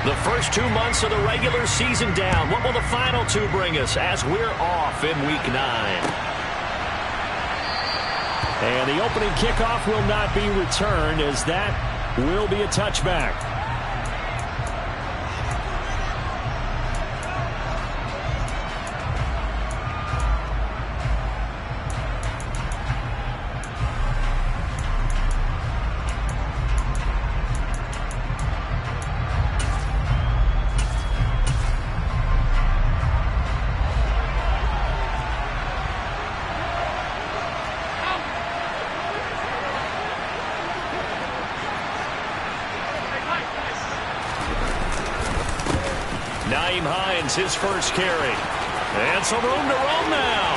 The first 2 months of the regular season down. What will the final 2 bring us as we're off in Week 9? And the opening kickoff will not be returned, as that will be a touchback. His first carry. And some room to roam now.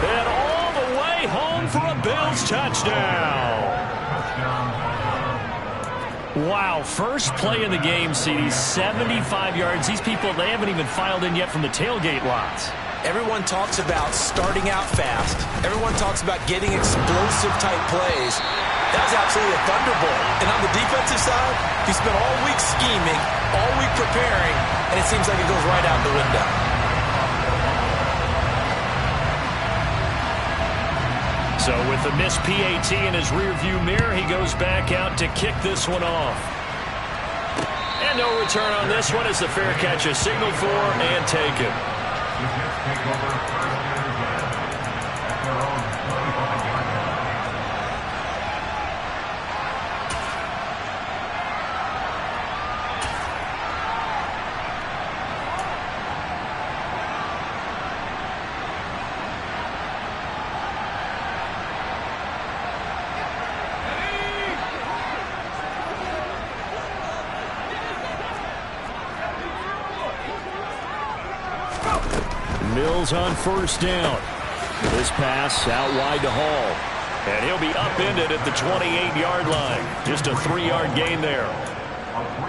And all the way home for a Bills touchdown. Wow, first play in the game, CD, 75 yards. These people, they haven't even filed in yet from the tailgate lots. Everyone talks about starting out fast. Everyone talks about getting explosive type plays. That was absolutely a thunderbolt. And on the defensive side, he spent all week scheming, all week preparing, and it seems like it goes right out the window. So with the missed PAT in his rearview mirror, he goes back out to kick this one off. And no return on this one as the fair catch is signaled for and taken. Mills on first down. This pass out wide to Hall. And he'll be upended at the 28-yard line. Just a 3-yard gain there.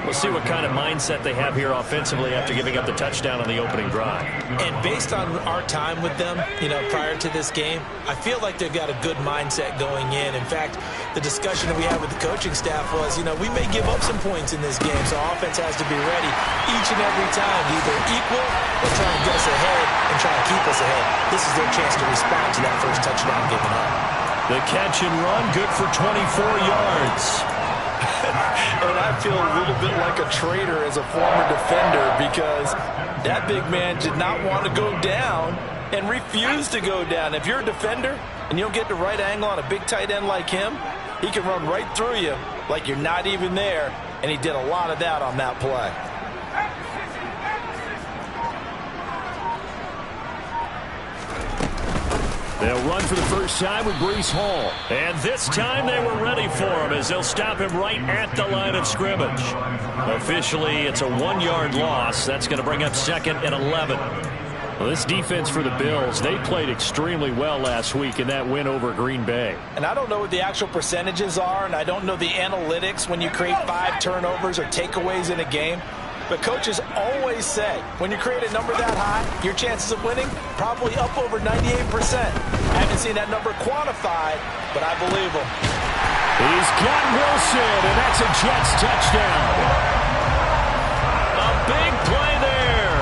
We'll see what kind of mindset they have here offensively after giving up the touchdown on the opening drive. And based on our time with them, prior to this game, I feel like they've got a good mindset going in. In fact, the discussion that we had with the coaching staff was, we may give up some points in this game, so offense has to be ready each and every time to either equal or try and get us ahead and try and keep us ahead. This is their chance to respond to that first touchdown given up. The catch and run, good for 24 yards. And I feel a little bit like a traitor as a former defender, because that big man did not want to go down and refused to go down. If you're a defender and you don't get the right angle on a big tight end like him, he can run right through you like you're not even there, and he did a lot of that on that play. They'll run for the first time with Breece Hall. And this time they were ready for him as they'll stop him right at the line of scrimmage. Officially, it's a 1-yard loss. That's going to bring up 2nd and 11. Well, this defense for the Bills, they played extremely well last week in that win over Green Bay. And I don't know what the actual percentages are, and I don't know the analytics when you create 5 turnovers or takeaways in a game. But coaches always say, when you create a number that high, your chances of winning probably up over 98%. I haven't seen that number quantified, but I believe him. He's got Wilson, and that's a Jets touchdown. A big play there.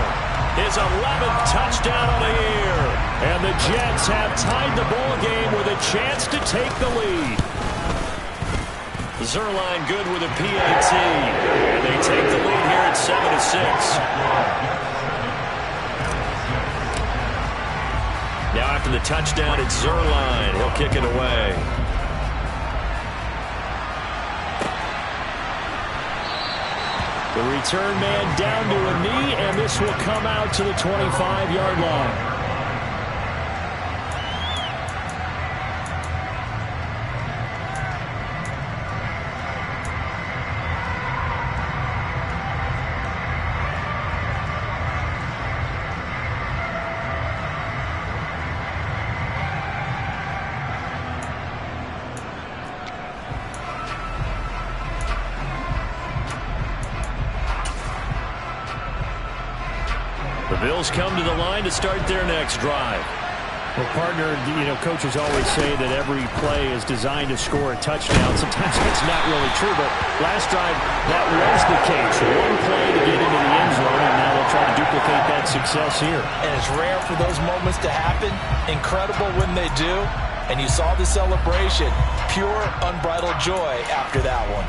His 11th touchdown of the year. And the Jets have tied the ball game with a chance to take the lead. Zerline good with a PAT. And they take the lead here at 7-6. Now after the touchdown, it's Zerline. He'll kick it away. The return man down to a knee, and this will come out to the 25-yard line. The Bills come to the line to start their next drive. Well, partner, coaches always say that every play is designed to score a touchdown. Sometimes that's not really true, but last drive, that was the case. One play to get into the end zone, and now they'll try to duplicate that success here. And it's rare for those moments to happen. Incredible when they do. And you saw the celebration. Pure, unbridled joy after that one.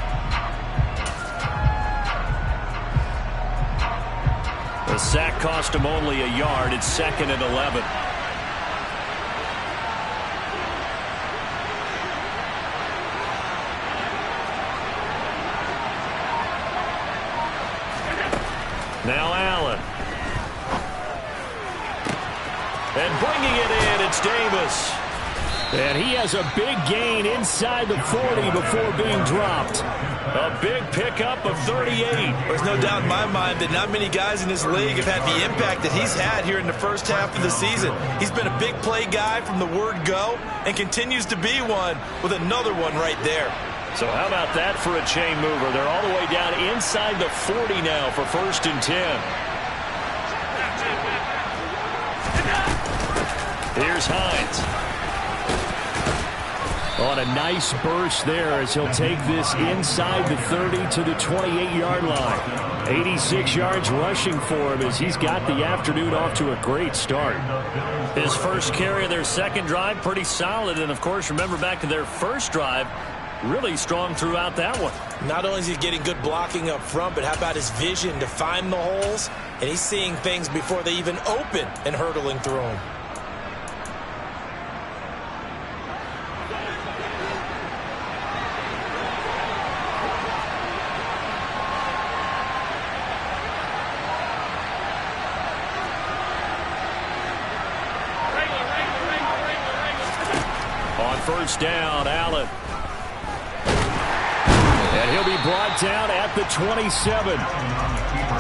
The sack cost him only a yard. It's 2nd and 11. Now Allen. And bringing it in, it's Davis. And he has a big gain inside the 40 before being dropped. A big pickup of 38. There's no doubt in my mind that not many guys in this league have had the impact that he's had here in the first half of the season. He's been a big play guy from the word go and continues to be one with another one right there. So how about that for a chain mover? They're all the way down inside the 40 now for 1st and 10. Here's Hines. On a nice burst there as he'll take this inside the 30 to the 28-yard line. 86 yards rushing for him as he's got the afternoon off to a great start. His first carry of their second drive, pretty solid. And, of course, remember back to their first drive, really strong throughout that one. Not only is he getting good blocking up front, but how about his vision to find the holes? And he's seeing things before they even open and hurtling through them. First down, Allen. And he'll be brought down at the 27.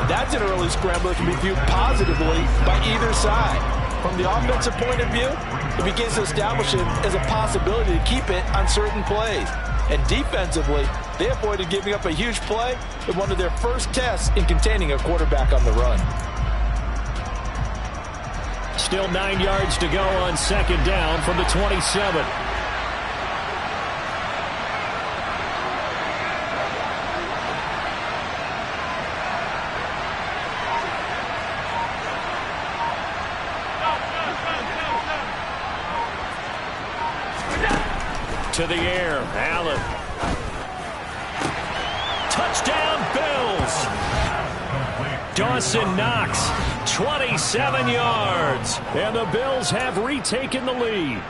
That's an early scramble that can be viewed positively by either side. From the offensive point of view, it begins to establish it as a possibility to keep it on certain plays. And defensively, they avoided giving up a huge play in one of their first tests in containing a quarterback on the run. Still 9 yards to go on 2nd down from the 27. To the air, Allen. Touchdown, Bills. Dawson Knox, 27 yards. And the Bills have retaken the lead.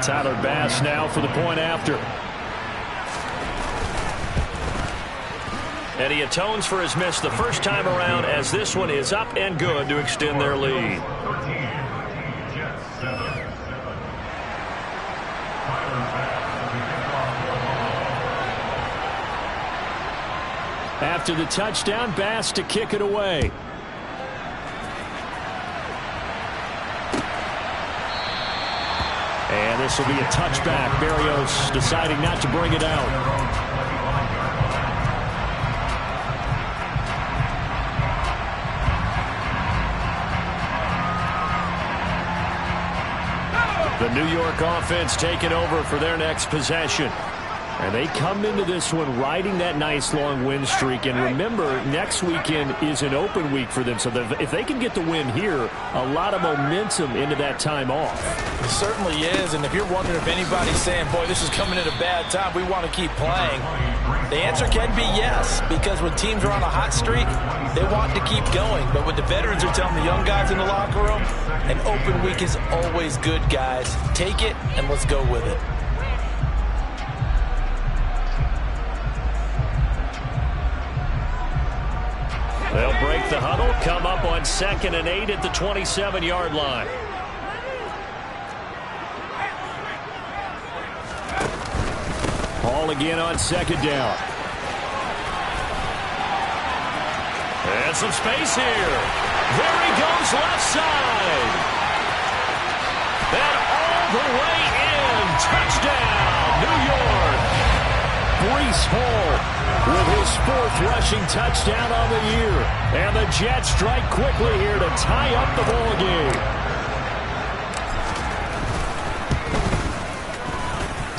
Tyler Bass now for the point after. And he atones for his miss the first time around as this one is up and good to extend their lead. After the touchdown, Bass to kick it away. And this will be a touchback. Berrios deciding not to bring it out. The New York offense taking over for their next possession. And they come into this one riding that nice long win streak. And remember, next weekend is an open week for them. So if they can get the win here, a lot of momentum into that time off. It certainly is. And if you're wondering if anybody's saying, boy, this is coming at a bad time, we want to keep playing, the answer can be yes. Because when teams are on a hot streak, they want to keep going. But what the veterans are telling the young guys in the locker room, an open week is always good, guys. Take it and let's go with it. They'll break the huddle, come up on 2nd and 8 at the 27-yard line. Hall again on 2nd down. And some space here. There he goes left side. And all the way in. Touchdown, New York. Breece Hall with his 4th rushing touchdown on the year. And the Jets strike quickly here to tie up the ball game.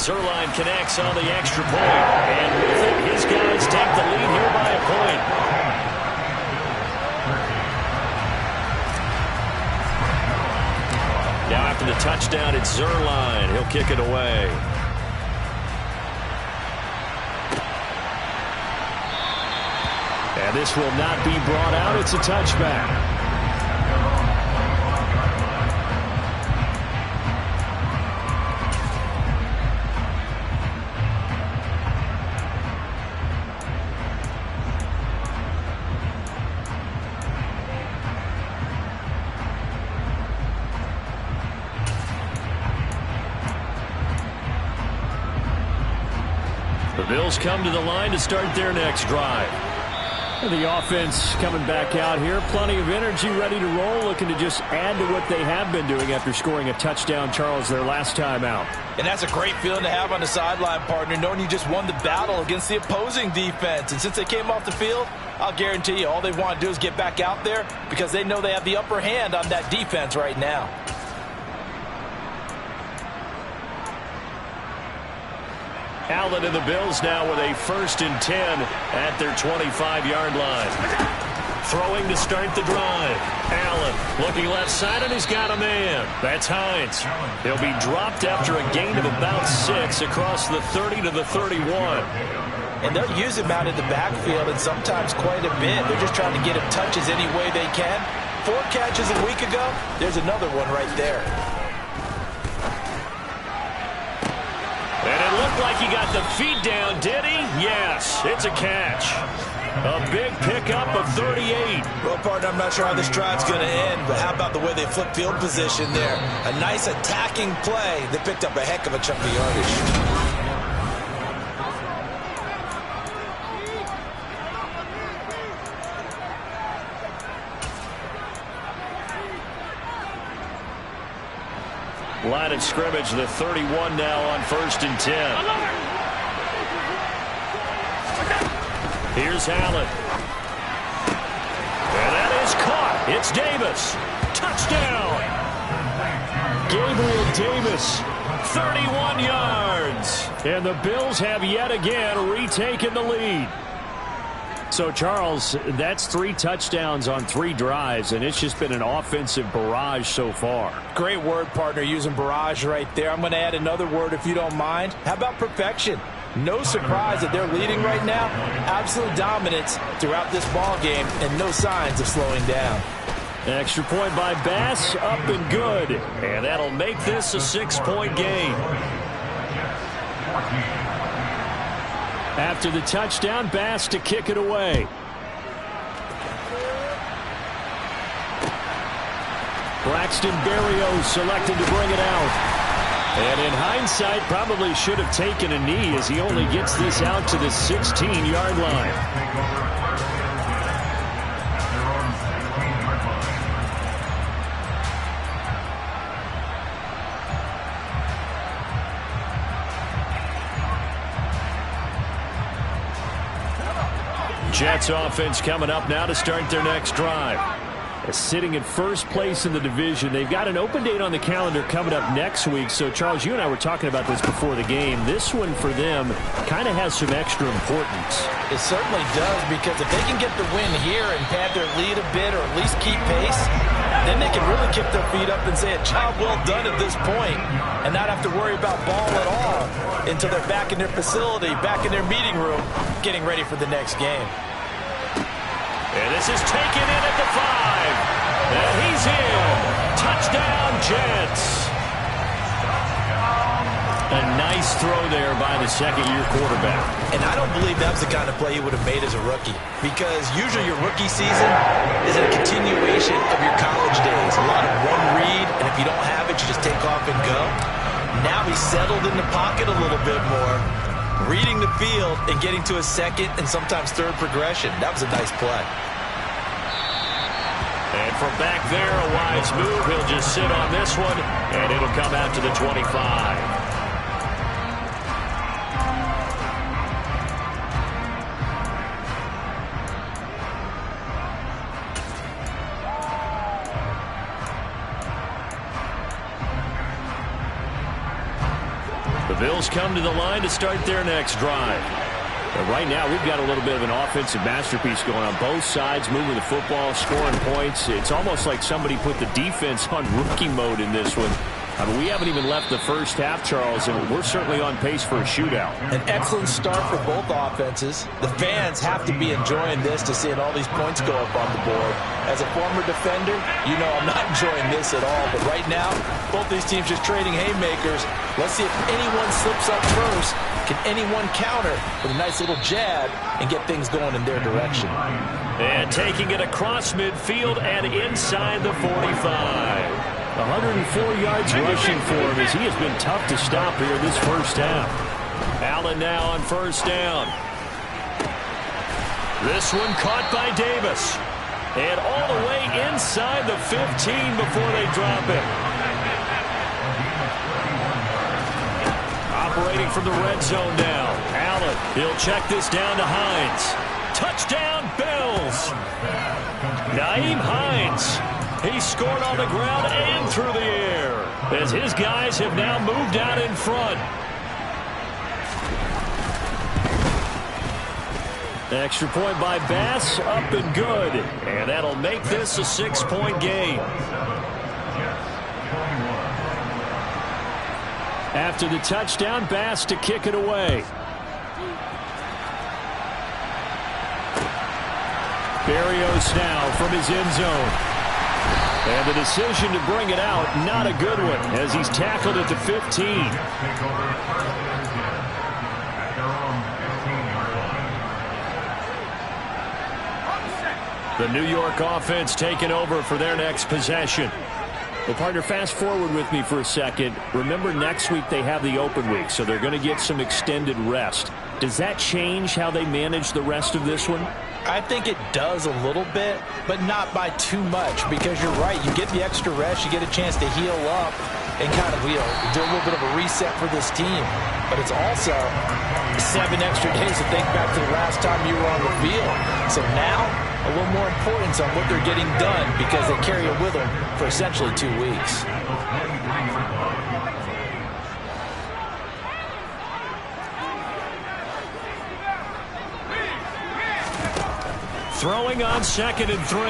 Zerline connects on the extra point. And with it, his guys take the lead here by a point. Now after the touchdown, it's Zerline. He'll kick it away. And this will not be brought out. It's a touchback. The Bills come to the line to start their next drive. The offense coming back out here. Plenty of energy, ready to roll, looking to just add to what they have been doing after scoring a touchdown, Charles, their last time out. And that's a great feeling to have on the sideline, partner, knowing you just won the battle against the opposing defense. And since they came off the field, I'll guarantee you all they want to do is get back out there because they know they have the upper hand on that defense right now. Allen and the Bills now with a 1st and 10 at their 25-yard line. Throwing to start the drive. Allen looking left side, and he's got a man. That's Hines. He'll be dropped after a gain of about 6 across the 30 to the 31. And they'll use him out in the backfield, and sometimes quite a bit. They're just trying to get him touches any way they can. 4 catches a week ago. There's another one right there. And it looked like he got the feet down, did he? Yes, it's a catch. A big pickup of 38. Well, partner, I'm not sure how this drive's going to end, but how about the way they flip field position there? A nice attacking play. They picked up a heck of a chunk of yardage. Line of scrimmage, the 31 now on 1st and 10. Here's Allen. And that is caught. It's Davis. Touchdown. Gabriel Davis, 31 yards. And the Bills have yet again retaken the lead. So, Charles, that's 3 touchdowns on 3 drives, and it's just been an offensive barrage so far. Great word, partner, using barrage right there. I'm going to add another word if you don't mind. How about perfection? No surprise that they're leading right now. Absolute dominance throughout this ball game, and no signs of slowing down. Extra point by Bass, up and good. And that'll make this a 6-point game. After the touchdown, Bass to kick it away. Braxton Berrios selected to bring it out. And in hindsight, probably should have taken a knee as he only gets this out to the 16-yard line. Jets offense coming up now to start their next drive. Sitting in first place in the division. They've got an open date on the calendar coming up next week. So, Charles, you and I were talking about this before the game. This one for them kind of has some extra importance. It certainly does, because if they can get the win here and pad their lead a bit or at least keep pace, then they can really kick their feet up and say a job well done at this point and not have to worry about ball at all until they're back in their facility, back in their meeting room, getting ready for the next game. And this is taken in at the 5. And he's in. Touchdown, Jets. A nice throw there by the second-year quarterback. And I don't believe that was the kind of play he would have made as a rookie, because usually your rookie season is a continuation of your college days. A lot of one read, and if you don't have it, you just take off and go. Now he's settled in the pocket a little bit more, reading the field and getting to a second and sometimes third progression. That was a nice play. And from back there, a wise move. He'll just sit on this one, and it'll come out to the 25. The Bills come to the line to start their next drive. But right now, we've got a little bit of an offensive masterpiece going on both sides, moving the football, scoring points. It's almost like somebody put the defense on rookie mode in this one. I mean, we haven't even left the first half, Charles, and we're certainly on pace for a shootout. An excellent start for both offenses. The fans have to be enjoying this to seeing all these points go up on the board. As a former defender, you know I'm not enjoying this at all. But right now, both these teams just trading haymakers. Let's see if anyone slips up first. Can anyone counter with a nice little jab and get things going in their direction? And taking it across midfield and inside the 45. 104 yards rushing for him as he has been tough to stop here in this first half. Allen now on first down. This one caught by Davis. And all the way inside the 15 before they drop it. Operating from the red zone now. Allen, he'll check this down to Hines. Touchdown, Bills. Nyheim Hines. He scored on the ground and through the air as his guys have now moved out in front. Extra point by Bass, up and good. And that'll make this a 6-point game. After the touchdown, Bass to kick it away. Berrios now from his end zone. And the decision to bring it out, not a good one, as he's tackled at the 15. The New York offense taking over for their next possession. Well, partner, fast forward with me for a second. Remember, next week they have the open week, so they're going to get some extended rest. Does that change how they manage the rest of this one? I think it does a little bit, but not by too much, because you're right. You get the extra rest, you get a chance to heal up and kind of do a little bit of a reset for this team. But it's also 7 extra days to think back to the last time you were on the field. So now, a little more importance on what they're getting done because they carry it with them for essentially 2 weeks. Throwing on 2nd and 3.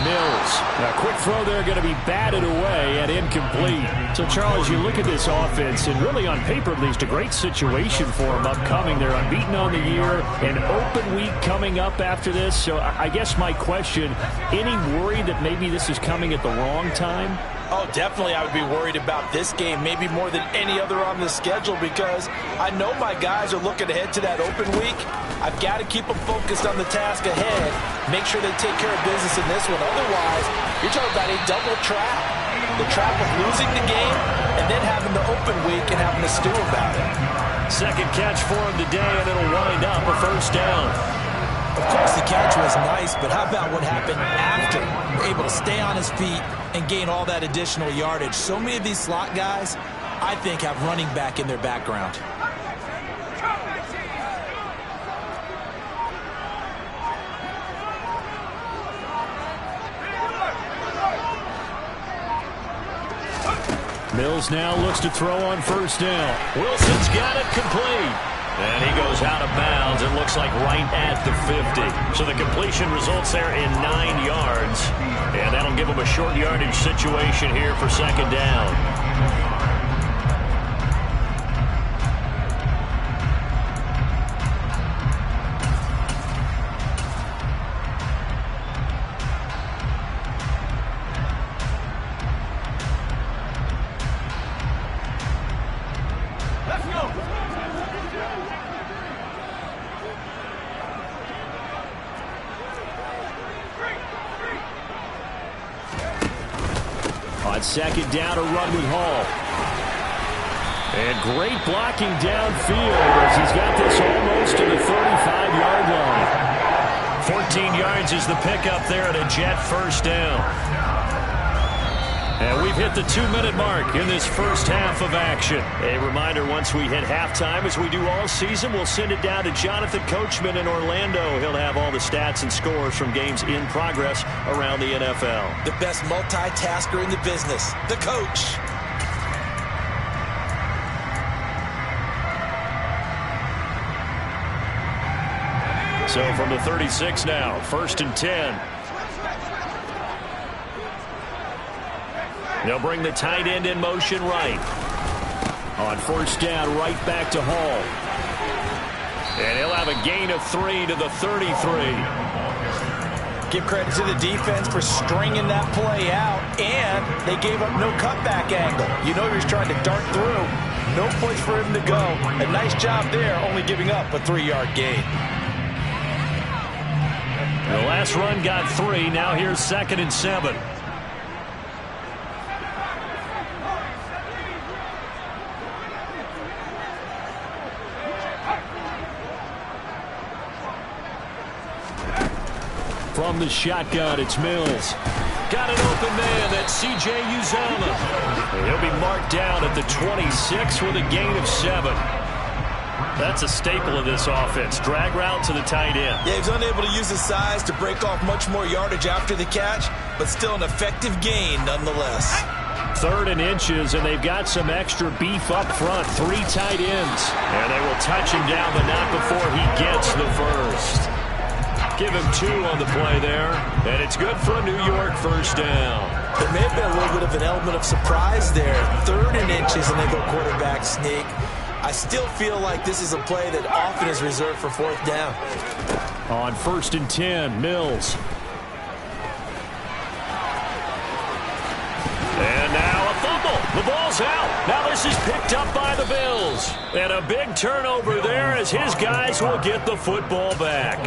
Mills. A quick throw there going to be batted away and incomplete. So, Charles, you look at this offense, and really on paper, at least, a great situation for them upcoming. They're unbeaten on the year, an open week coming up after this. So I guess my question, any worry that maybe this is coming at the wrong time? Oh, definitely I would be worried about this game, maybe more than any other on the schedule, because I know my guys are looking ahead to that open week. I've got to keep them focused on the task ahead, make sure they take care of business in this one. Otherwise, you're talking about a double trap. The trap of losing the game and then having the open week and having to stew about it. Second catch for him today, and it'll wind up a first down. Of course, the catch was nice, but how about what happened after? Able to stay on his feet and gain all that additional yardage. So many of these slot guys, I think, have running back in their background. Mills now looks to throw on first down. Wilson's got it complete. And he goes out of bounds, it looks like right at the 50. So the completion results there in 9 yards. And that'll give him a short yardage situation here for second down. On second down, a run with Hall. And great blocking downfield as he's got this almost to the 35-yard line. 14 yards is the pickup there at a Jet first down. And we've hit the 2-minute mark in this first half of action. A reminder, once we hit halftime, as we do all season, we'll send it down to Jonathan Coachman in Orlando. He'll have all the stats and scores from games in progress around the NFL. The best multitasker in the business, the coach. So from the 36 now, 1st and 10. They'll bring the tight end in motion right. On 1st down, right back to Hall. And he'll have a gain of 3 to the 33. Give credit to the defense for stringing that play out, and they gave up no cutback angle. You know he's trying to dart through. No place for him to go. A nice job there, only giving up a 3-yard gain. The last run got 3. Now here's 2nd and 7. From the shotgun, it's Mills. Got an open man. That's C.J. Uzomah. He'll be marked down at the 26 with a gain of 7. That's a staple of this offense. Drag route to the tight end. Yeah, he's unable to use his size to break off much more yardage after the catch, but still an effective gain nonetheless. 3rd and inches, and they've got some extra beef up front. 3 tight ends. And they will touch him down, but not before he gets the first. Give him 2 on the play there, and it's good for a New York 1st down. There may have been a little bit of an element of surprise there. 3rd and inches, and they go quarterback sneak. I still feel like this is a play that often is reserved for 4th down. On 1st and 10, Mills. And now a fumble. The ball's out. Now this is picked up by the Bills. And a big turnover there as his guys will get the football back.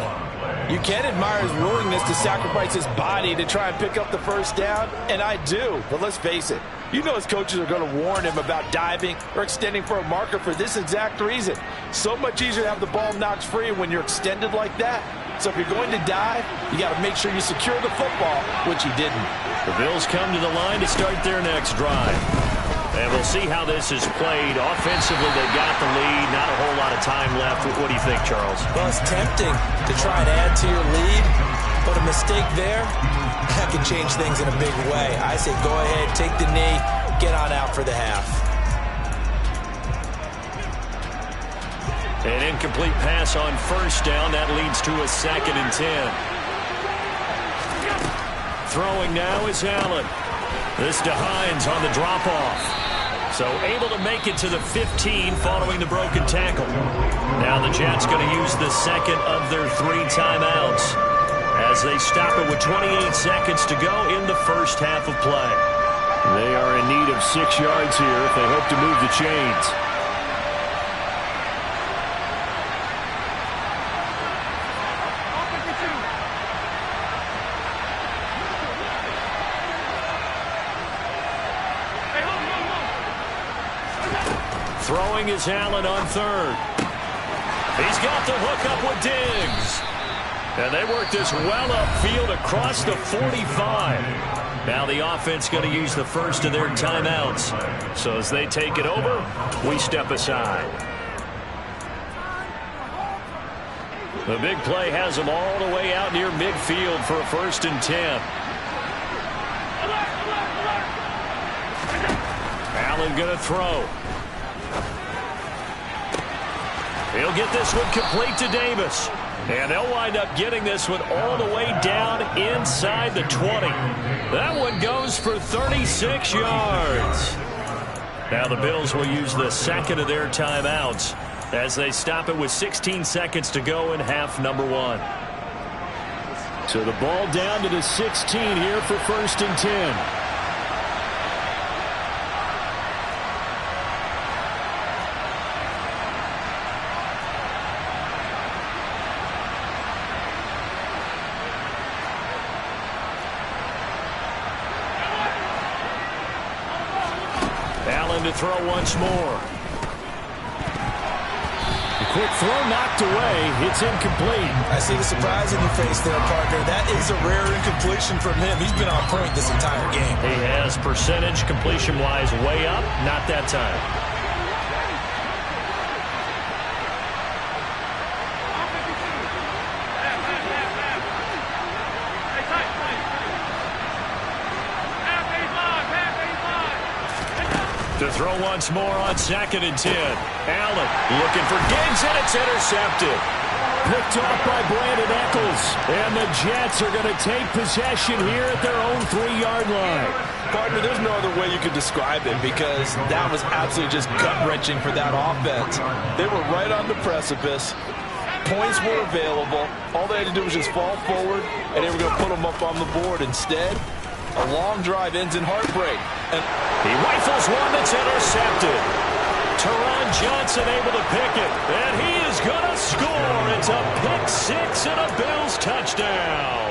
You can admire his willingness to sacrifice his body to try and pick up the 1st down, and I do. But let's face it, you know his coaches are going to warn him about diving or extending for a marker for this exact reason. So much easier to have the ball knocked free when you're extended like that. So if you're going to dive, you got to make sure you secure the football, which he didn't. The Bills come to the line to start their next drive. And we'll see how this is played. Offensively, they got the lead. Not a whole lot of time left. What do you think, Charles? Well, it's tempting to try and add to your lead, but a mistake there, that can change things in a big way. I say go ahead, take the knee, get on out for the half. An incomplete pass on 1st down. That leads to a 2nd and 10. Throwing now is Allen. This to Hines on the drop-off. So able to make it to the 15 following the broken tackle. Now the Jets going to use the 2nd of their 3 timeouts as they stop it with 28 seconds to go in the 1st half of play. They are in need of 6 yards here if they hope to move the chains. Throwing is Allen on 3rd. He's got the hook up with Diggs. And they work this well upfield across the 45. Now the offense going to use the 1st of their timeouts. So as they take it over, we step aside. The big play has them all the way out near midfield for a 1st and 10. Allen going to throw. He'll get this one complete to Davis. And they'll wind up getting this one all the way down inside the 20. That one goes for 36 yards. Now the Bills will use the 2nd of their timeouts as they stop it with 16 seconds to go in half number 1. So the ball down to the 16 here for 1st and 10. To throw once more. A quick throw knocked away. It's incomplete. I see the surprise in your face there, partner. That is a rare incompletion from him. He's been on point this entire game. He has percentage completion-wise way up. Not that time. To throw once more on 2nd and 10. Allen looking for Diggs, and it's intercepted. Picked off by Brandon Eccles. And the Jets are going to take possession here at their own 3-yard line. Partner, there's no other way you could describe it because that was absolutely just gut-wrenching for that offense. They were right on the precipice. Points were available. All they had to do was just fall forward, and they were going to put them up on the board. Instead, a long drive ends in heartbreak. And he rifles one that's intercepted. Teron Johnson able to pick it, and he is going to score. It's a pick-6 and a Bills touchdown.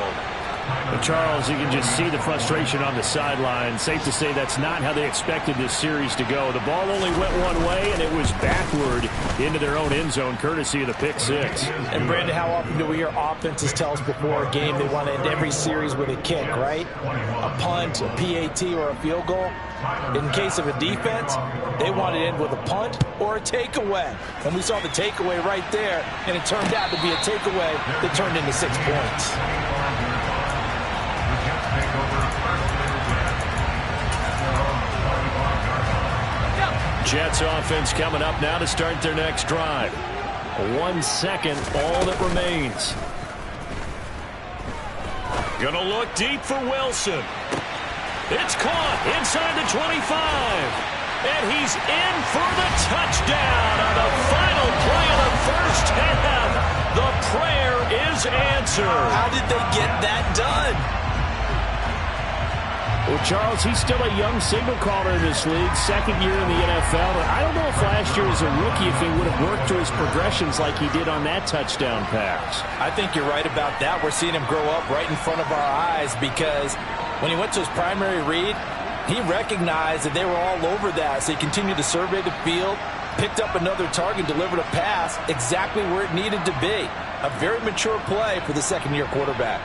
Well, Charles, you can just see the frustration on the sideline. Safe to say that's not how they expected this series to go. The ball only went one way, and it was backward into their own end zone, courtesy of the pick-6. And, Brandon, how often do we hear offenses tell us before a game they want to end every series with a kick, right? A punt, a PAT, or a field goal. In case of a defense, they want to end with a punt or a takeaway. And we saw the takeaway right there, and it turned out to be a takeaway that turned into 6 points. Jets offense coming up now to start their next drive. 1 second, all that remains. Gonna look deep for Wilson. It's caught inside the 25. And he's in for the touchdown on the final play of the first half. The prayer is answered. How did they get that done? Well, Charles, he's still a young signal caller in this league, second year in the NFL. But I don't know if last year as a rookie if he would have worked through his progressions like he did on that touchdown pass. I think you're right about that. We're seeing him grow up right in front of our eyes because when he went to his primary read, he recognized that they were all over that. So he continued to survey the field, picked up another target, delivered a pass exactly where it needed to be. A very mature play for the second-year quarterback.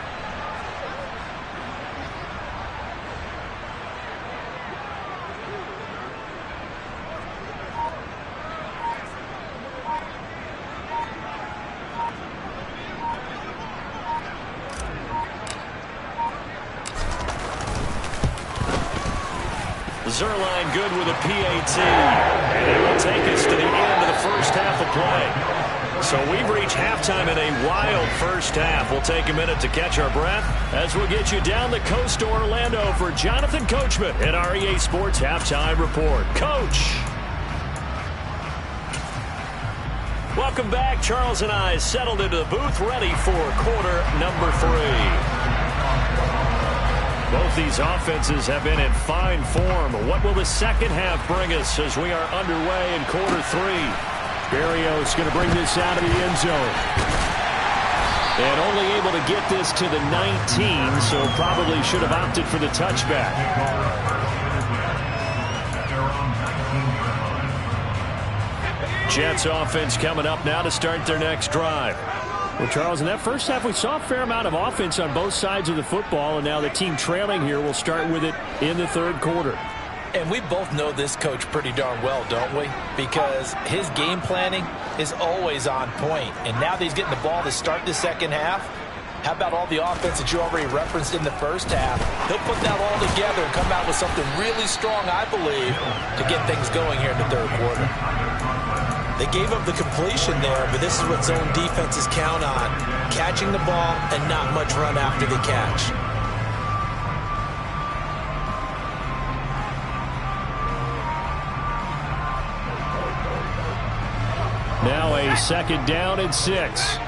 Zerline good with a PAT. And it will take us to the end of the first half of play. So we've reached halftime in a wild first half. We'll take a minute to catch our breath as we'll get you down the coast to Orlando for Jonathan Coachman at our EA Sports Halftime Report. Coach. Welcome back. Charles and I settled into the booth ready for quarter number 3. Both these offenses have been in fine form. What will the second half bring us as we are underway in quarter 3? Berrios going to bring this out of the end zone. And only able to get this to the 19, so probably should have opted for the touchback. Jets offense coming up now to start their next drive. Well, Charles, in that first half, we saw a fair amount of offense on both sides of the football, and now the team trailing here will start with it in the third quarter. And we both know this coach pretty darn well, don't we? Because his game planning is always on point. And now that he's getting the ball to start the second half, how about all the offense that you already referenced in the first half? He'll put that all together and come out with something really strong, I believe, to get things going here in the third quarter. They gave up the completion there, but this is what zone defenses count on. Catching the ball and not much run after the catch. Now a second down and 6.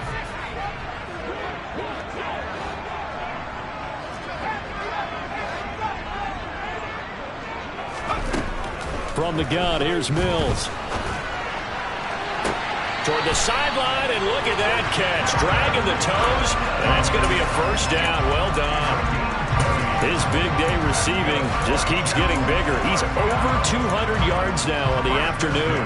From the gun, here's Mills. Toward the sideline, and look at that catch. Dragging the toes. That's going to be a first down. Well done. His big day receiving just keeps getting bigger. He's over 200 yards now on the afternoon.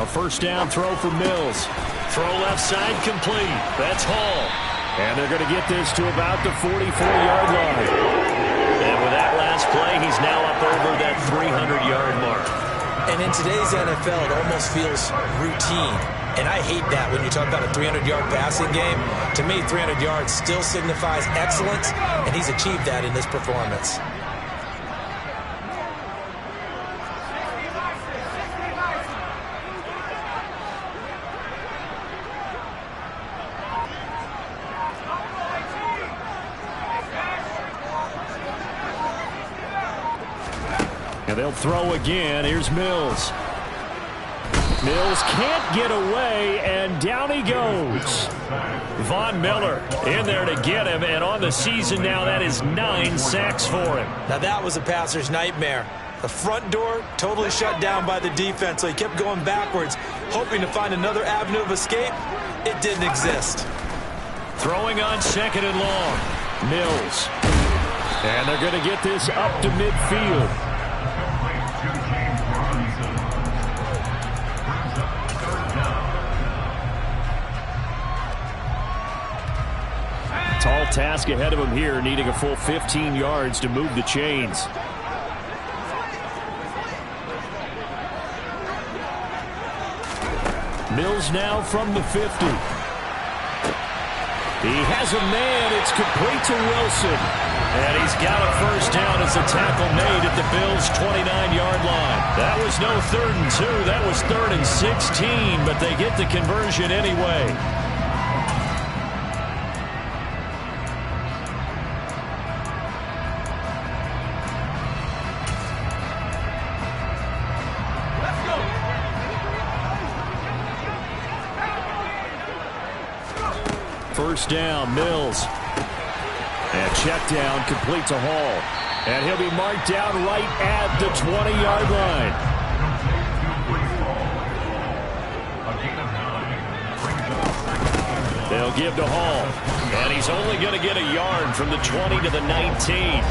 First down throw for Mills. Throw left side complete. That's Hall. And they're going to get this to about the 44-yard line. And with that last play, he's now up over that 300-yard mark. And in today's NFL, it almost feels routine. And I hate that when you talk about a 300-yard passing game. To me, 300 yards still signifies excellence, and he's achieved that in this performance. And they'll throw again. Here's Mills. Mills can't get away, and down he goes. Von Miller in there to get him, and on the season now, that is 9 sacks for him. Now that was a passer's nightmare. The front door totally shut down by the defense, so he kept going backwards, hoping to find another avenue of escape. It didn't exist. Throwing on 2nd and long. Mills. And they're going to get this up to midfield. Tall task ahead of him here, needing a full 15 yards to move the chains. Mills now from the 50. He has a man. It's complete to Wilson. And he's got a first down as a tackle made at the Bills' 29-yard line. That was no 3rd and 2. That was 3rd and 16, but they get the conversion anyway. First down, Mills. And check down, complete to Hall. And he'll be marked down right at the 20-yard line. They'll give to Hall. And he's only going to get a yard from the 20 to the 19.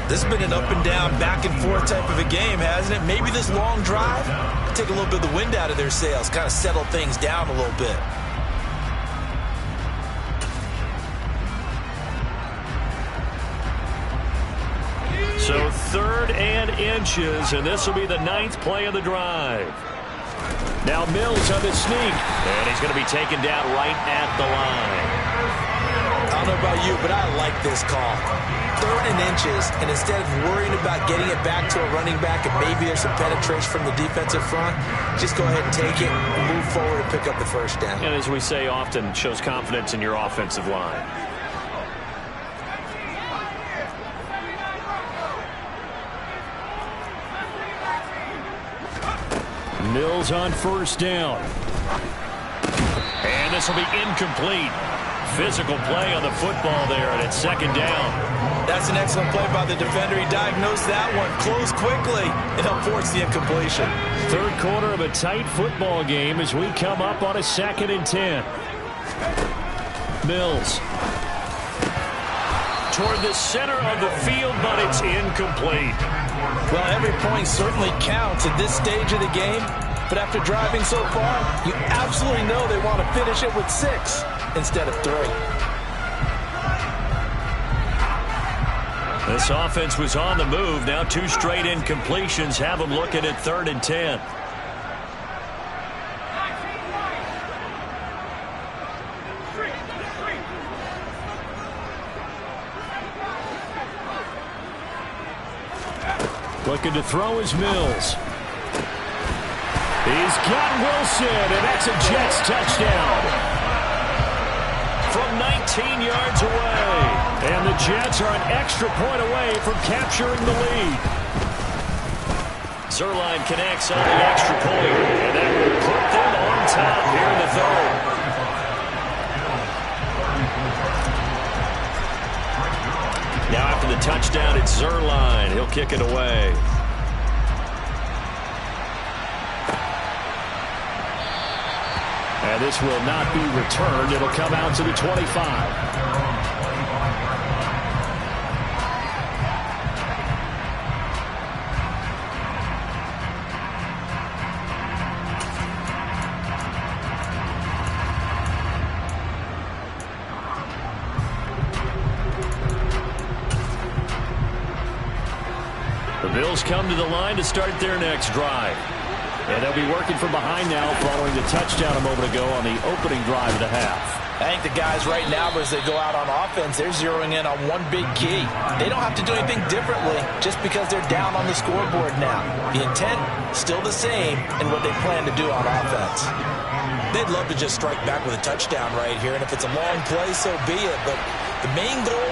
This has been an up and down, back and forth type of a game, hasn't it? Maybe this long drive take a little bit of the wind out of their sails, kind of settle things down a little bit. So 3rd and inches, and this will be the 9th play of the drive. Now Mills on the sneak, and he's going to be taken down right at the line. I don't know about you, but I like this call. 3rd and inches, and instead of worrying about getting it back to a running back and maybe there's some penetration from the defensive front, just go ahead and take it, move forward, and pick up the first down. And as we say often, shows confidence in your offensive line. Mills on first down. And this will be incomplete. Physical play on the football there, and it's 2nd down. That's an excellent play by the defender. He diagnosed that one, closed quickly, and helped force the incompletion. 3rd quarter of a tight football game as we come up on a 2nd and 10. Mills. Toward the center of the field, but it's incomplete. Well, every point certainly counts at this stage of the game, but after driving so far, you absolutely know they want to finish it with 6 instead of 3. This offense was on the move. Now 2 straight incompletions have them looking at 3rd and 10. Looking to throw is Mills. He's got Wilson, and that's a Jets touchdown. From 19 yards away. And the Jets are an extra point away from capturing the lead. Zerline connects on the extra point, and that will put them on top here in the 3rd. Now after the touchdown, it's Zerline. He'll kick it away. And this will not be returned. It'll come out to the 25. Bills come to the line to start their next drive. And they'll be working from behind now following the touchdown a moment ago on the opening drive of the half. I think the guys right now, as they go out on offense, they're zeroing in on one big key. They don't have to do anything differently just because they're down on the scoreboard now. The intent, still the same in what they plan to do on offense. They'd love to just strike back with a touchdown right here, and if it's a long play, so be it. But the main goal,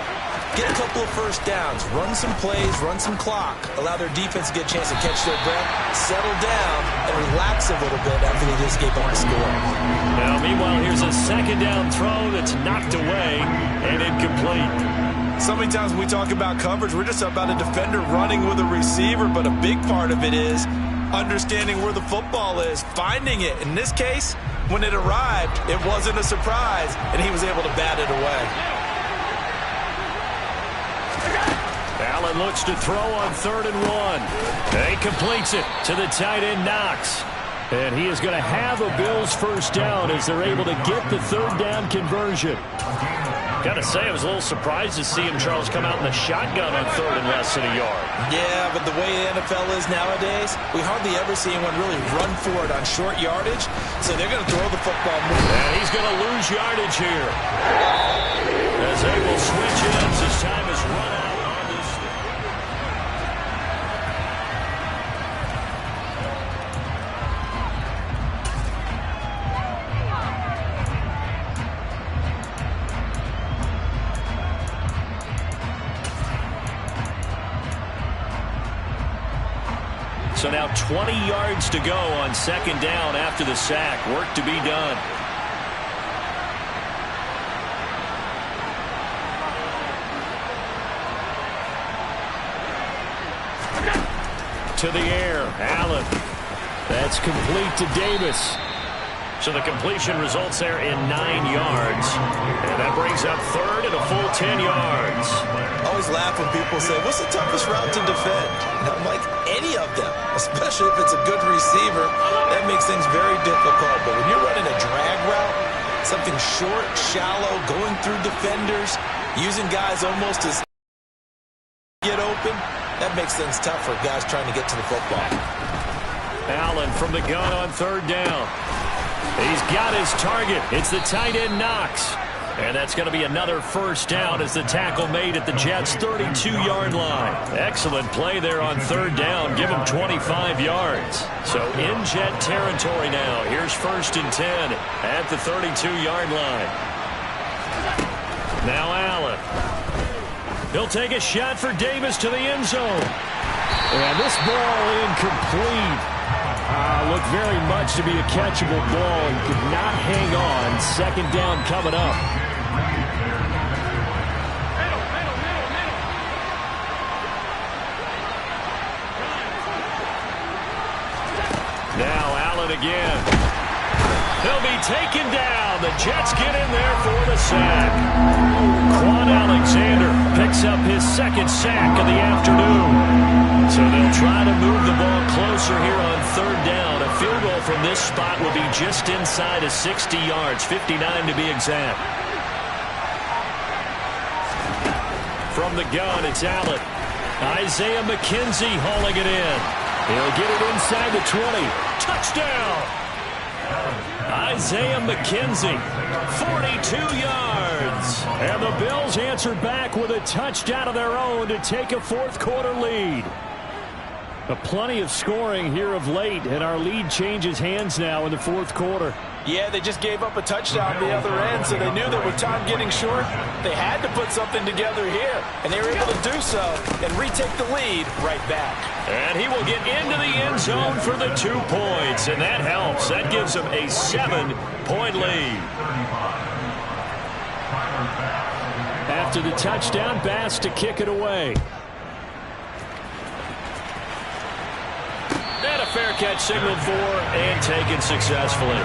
get a couple of first downs, run some plays, run some clock, allow their defense to get a chance to catch their breath, settle down, and relax a little bit after they just gave up a score. Now, meanwhile, here's a second down throw that's knocked away and incomplete. So many times when we talk about coverage, we're just about a defender running with a receiver, but a big part of it is understanding where the football is, finding it. In this case, when it arrived, it wasn't a surprise, and he was able to bat it away. Allen looks to throw on 3rd and 1. He completes it to the tight end, Knox. And he is going to have a Bills first down as they're able to get the 3rd down conversion. Got to say, I was a little surprised to see him, Charles, come out in the shotgun on 3rd and less than a yard. Yeah, but the way the NFL is nowadays, we hardly ever see anyone really run for it on short yardage, so they're going to throw the football more. And he's going to lose yardage here. As they will switch ends as time is run out on this. So now 20 yards to go on 2nd down after the sack. Work to be done. To the air, Allen. That's complete to Davis. So the completion results there in 9 yards. And that brings up 3rd and a full 10 yards. I always laugh when people say, what's the toughest route to defend? And I'm like, any of them, especially if it's a good receiver. That makes things very difficult. But when you're running a drag route, something short, shallow, going through defenders, using guys almost as get open, that makes things tough for guys trying to get to the football. Allen from the gun on 3rd down. He's got his target. It's the tight end, Knox. And that's going to be another first down as the tackle made at the Jets' 32-yard line. Excellent play there on 3rd down. Give him 25 yards. So in Jet territory now. Here's 1st and 10 at the 32-yard line. Now Allen. He'll take a shot for Davis to the end zone. And this ball incomplete. Looked very much to be a catchable ball. He could not hang on. 2nd down coming up. Now Allen again. He'll be taken down. The Jets get in there for the sack. Quan Alexander picks up his 2nd sack of the afternoon. So they'll try to move the ball closer here on 3rd down. A field goal from this spot will be just inside of 60 yards, 59 to be exact. From the gun, it's Allen. Isaiah McKenzie hauling it in. He'll get it inside the 20. Touchdown! Isaiah McKenzie, 42 yards. And the Bills answer back with a touchdown of their own to take a 4th quarter lead. Plenty of scoring here of late, and our lead changes hands now in the 4th quarter. Yeah, they just gave up a touchdown the other end, so they knew that with time getting short, they had to put something together here. And they were able to do so and retake the lead right back. And he will get into the end zone for the 2 points, and that helps. That gives him a 7-point lead. After the touchdown, Bass to kick it away. And a fair catch signaled for and taken successfully.